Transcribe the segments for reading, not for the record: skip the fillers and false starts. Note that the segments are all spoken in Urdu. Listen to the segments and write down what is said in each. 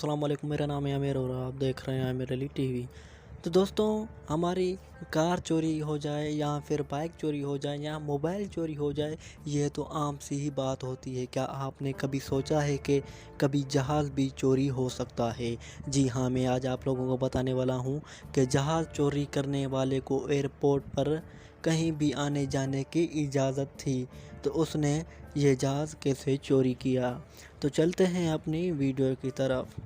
السلام علیکم، میرا نام ہے عامر اور آپ دیکھ رہے ہیں عامر علی ٹی وی۔ تو دوستوں، ہماری کار چوری ہو جائے یا پھر بائک چوری ہو جائے یا موبائل چوری ہو جائے، یہ تو عام سی ہی بات ہوتی ہے۔ کیا آپ نے کبھی سوچا ہے کہ کبھی جہاز بھی چوری ہو سکتا ہے؟ جی ہاں، میں آج آپ لوگوں کو بتانے والا ہوں کہ جہاز چوری کرنے والے کو ایئرپورٹ پر کہیں بھی آنے جانے کی اجازت تھی، تو اس نے یہ جہاز کیسے چوری کیا؟ تو چلتے ہیں اپنی ویڈیو کی طرف۔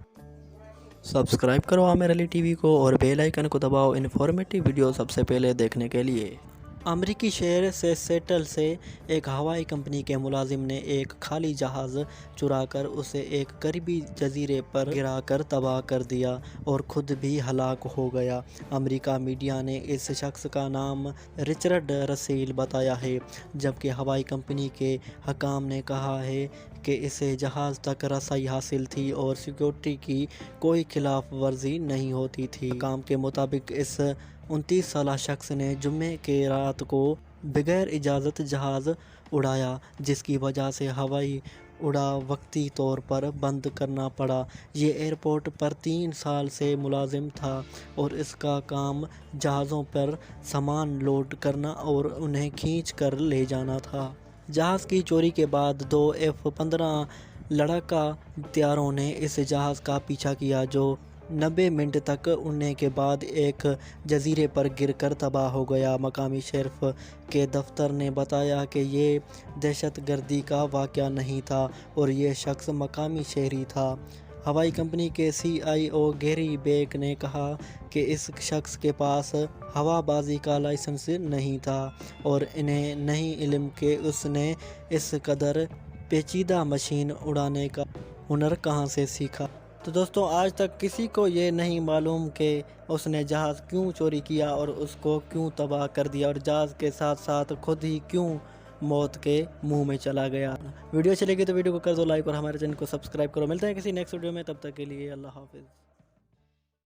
سبسکرائب کرو عامر علی ٹی وی کو اور بیل آئیکن کو دباؤ انفارمیٹیو ویڈیو سب سے پہلے دیکھنے کے لیے۔ امریکی شہر سیٹل سے ایک ہوائی کمپنی کے ملازم نے ایک خالی جہاز چرا کر اسے ایک قریبی جزیرے پر گرا کر تباہ کر دیا اور خود بھی ہلاک ہو گیا۔ امریکہ میڈیا نے اس شخص کا نام رچرڈ رسیل بتایا ہے، جبکہ ہوائی کمپنی کے حکام نے کہا ہے کہ اسے جہاز تک رسائی حاصل تھی اور سیکیورٹی کی کوئی خلاف ورزی نہیں ہوتی تھی۔ حکام کے مطابق اس 29 سالہ شخص نے جمعے کی رات کو بغیر اجازت جہاز اڑایا، جس کی وجہ سے ہوائی اڈا وقتی طور پر بند کرنا پڑا۔ یہ ایئرپورٹ پر 3 سال سے ملازم تھا اور اس کا کام جہازوں پر سامان لوڈ کرنا اور انہیں کھینچ کر لے جانا تھا۔ جہاز کی چوری کے بعد 2 F-15 لڑاکا طیاروں نے اس جہاز کا پیچھا کیا، جو 90 منٹ تک اڑنے کے بعد ایک جزیرے پر گر کر تباہ ہو گیا۔ مقامی شریف کے دفتر نے بتایا کہ یہ دہشت گردی کا واقعہ نہیں تھا اور یہ شخص مقامی شہری تھا۔ ہوائی کمپنی کے CIO گیری بیک نے کہا کہ اس شخص کے پاس ہوا بازی کا لائسنس نہیں تھا اور انہیں نہیں علم کہ اس نے اس قدر پیچیدہ مشین اڑانے کا ہنر کہاں سے سیکھا۔ تو دوستوں، آج تک کسی کو یہ نہیں معلوم کہ اس نے جہاز کیوں چوری کیا اور اس کو کیوں تباہ کر دیا اور جہاز کے ساتھ ساتھ خود ہی کیوں موت کے منہ میں چلا گیا۔ ویڈیو اچھی لگی تو ویڈیو کو کر دو لائک اور ہمارے چینل کو سبسکرائب کرو۔ ملتے ہیں کسی نیکسٹ ویڈیو میں، تب تک کے لیے اللہ حافظ۔